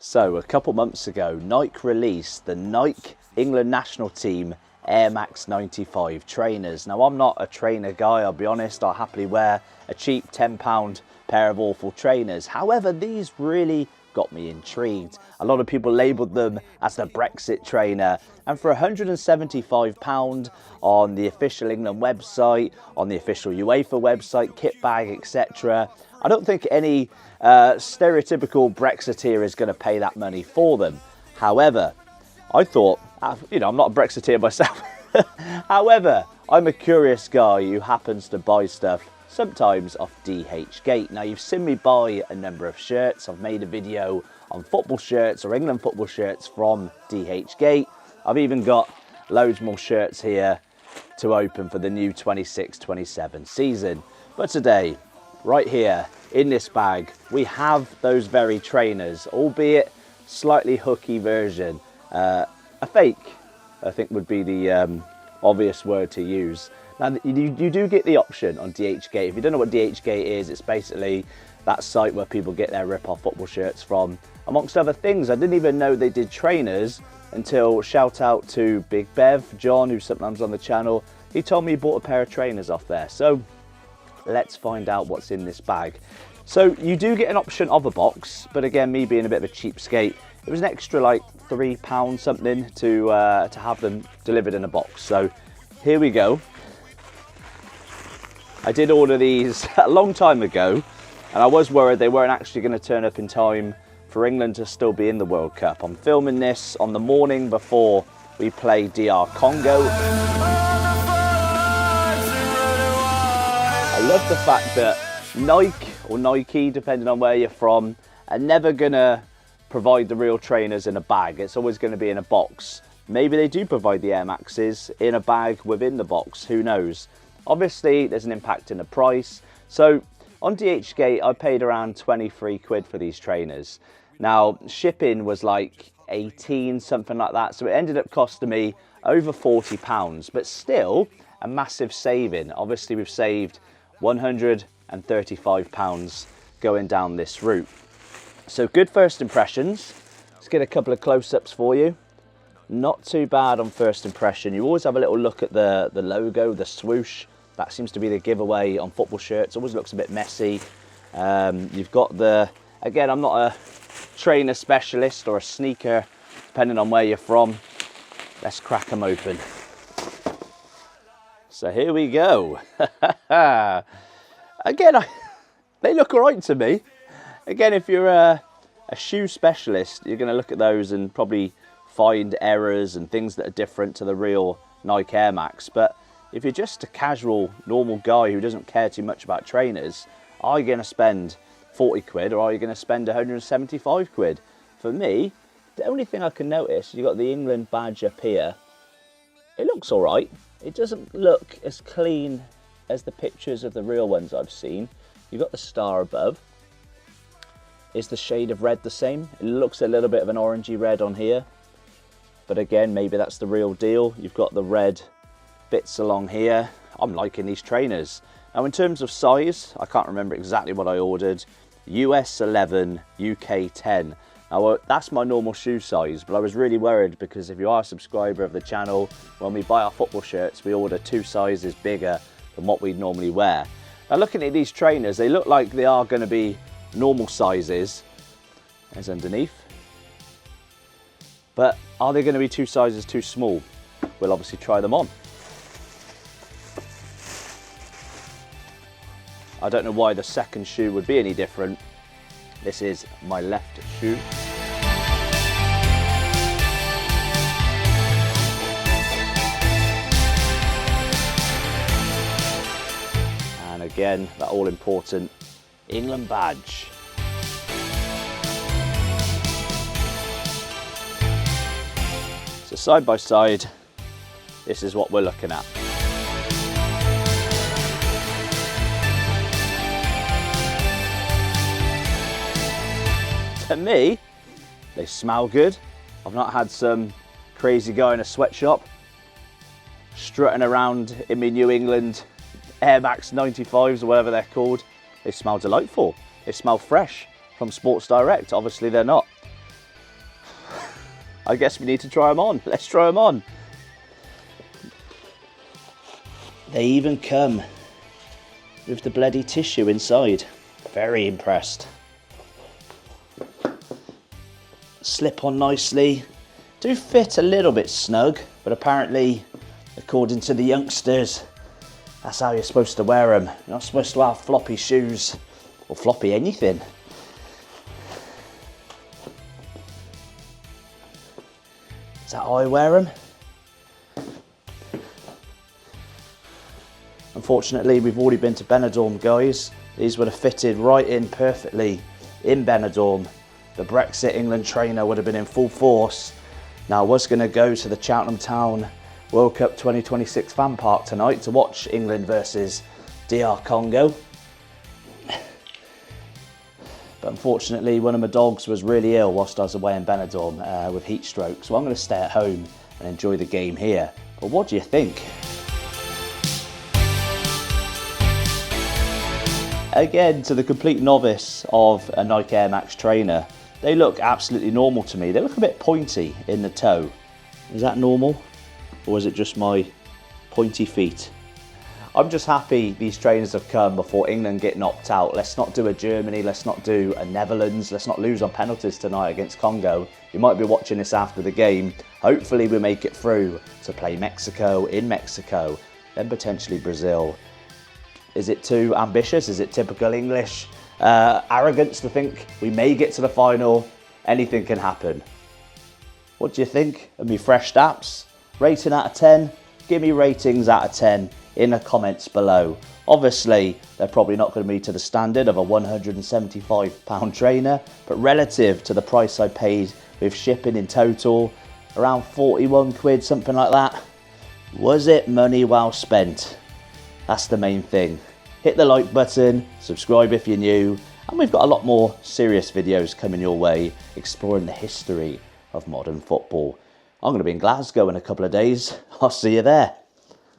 So a couple months ago, Nike released the Nike England national team Air Max 95 trainers. Now I'm not a trainer guy, I'll be honest. I happily wear a cheap £10 pair of awful trainers. However, these really got me intrigued. A lot of people labelled them as the Brexit trainer, and for £175 on the official England website, on the official UEFA website, kit bag, etc., I don't think any stereotypical Brexiteer is going to pay that money for them. However, I thought, I'm not a Brexiteer myself. However, I'm a curious guy who happens to buy stuff sometimes off DHGate. Now, you've seen me buy a number of shirts. I've made a video on football shirts or England football shirts from DHGate. I've even got loads more shirts here to open for the new 26-27 season. But today, right here in this bag, we have those very trainers, albeit slightly hooky version. A fake, I think, would be the obvious word to use. Now, you do get the option on DHGate. If you don't know what DHGate is, it's basically that site where people get their rip-off football shirts from, amongst other things. I didn't even know they did trainers until, shout out to Big Bev, John, who's sometimes on the channel. He told me he bought a pair of trainers off there. So let's find out what's in this bag. So you do get an option of a box, but again, me being a bit of a cheapskate, it was an extra like £3 something to have them delivered in a box. So here we go. I did order these a long time ago, and I was worried they weren't actually going to turn up in time for England to still be in the World Cup. I'm filming this on the morning before we play DR Congo. I love the fact that Nike or Nike, depending on where you're from, are never going to provide the real trainers in a bag. It's always going to be in a box. Maybe they do provide the Air Maxes in a bag within the box, who knows? Obviously, there's an impact in the price. So on DHGate, I paid around 23 quid for these trainers. Now, shipping was like 18, something like that. So it ended up costing me over £40, but still a massive saving. Obviously, we've saved £135 going down this route. So good first impressions. Let's get a couple of close-ups for you. Not too bad on first impression. You always have a little look at the logo, the swoosh. That seems to be the giveaway on football shirts. Always looks a bit messy. You've got again, I'm not a trainer specialist or a sneaker, depending on where you're from. Let's crack them open. So here we go. Again, they look all right to me. Again, if you're a shoe specialist, you're going to look at those and probably find errors and things that are different to the real Nike Air Max. But if you're just a casual, normal guy who doesn't care too much about trainers, are you going to spend 40 quid or are you going to spend 175 quid? For me, the only thing I can notice, you've got the England badge up here. It looks all right. It doesn't look as clean as the pictures of the real ones I've seen. You've got the star above. Is the shade of red the same? It looks a little bit of an orangey red on here. But again, maybe that's the real deal. You've got the red bits along here. I'm liking these trainers. Now, in terms of size, I can't remember exactly what I ordered. US 11, UK 10. Now, that's my normal shoe size, but I was really worried because if you are a subscriber of the channel, when we buy our football shirts, we order 2 sizes bigger than what we'd normally wear. Now, looking at these trainers, they look like they are going to be normal sizes. There's underneath. But are they going to be 2 sizes too small? We'll obviously try them on. I don't know why the second shoe would be any different. This is my left shoe. And again, that all important England badge. So side by side, this is what we're looking at. To me, they smell good. I've not had some crazy guy in a sweatshop strutting around in my New England Air Max 95s or whatever they're called. They smell delightful. They smell fresh from Sports Direct. Obviously they're not. I guess we need to try them on. Let's try them on. They even come with the bloody tissue inside. Very impressed. Slip on nicely. Do fit a little bit snug, but apparently, according to the youngsters, that's how you're supposed to wear them. You're not supposed to have floppy shoes or floppy anything. Is that how I wear them? Unfortunately, we've already been to Benidorm, guys. These would have fitted right in perfectly in Benidorm. The Brexit England trainer would have been in full force. Now, I was going to go to the Cheltenham Town World Cup 2026 fan park tonight to watch England versus DR Congo. But unfortunately, one of my dogs was really ill whilst I was away in Benidorm with heat stroke. So I'm going to stay at home and enjoy the game here. But what do you think? Again, to the complete novice of a Nike Air Max trainer, they look absolutely normal to me. They look a bit pointy in the toe. Is that normal? Or is it just my pointy feet? I'm just happy these trainers have come before England get knocked out. Let's not do a Germany, let's not do a Netherlands, let's not lose on penalties tonight against Congo. You might be watching this after the game. Hopefully we make it through to play Mexico in Mexico, then potentially Brazil. Is it too ambitious? Is it typical English arrogance to think we may get to the final? Anything can happen. What do you think of me fresh stats? Rating out of 10? Give me ratings out of 10 in the comments below. Obviously, they're probably not going to be to the standard of a £175 trainer, but relative to the price I paid with shipping in total, around 41 quid, something like that. Was it money well spent? That's the main thing. Hit the like button, subscribe if you're new, and we've got a lot more serious videos coming your way, exploring the history of modern football. I'm going to be in Glasgow in a couple of days. I'll see you there.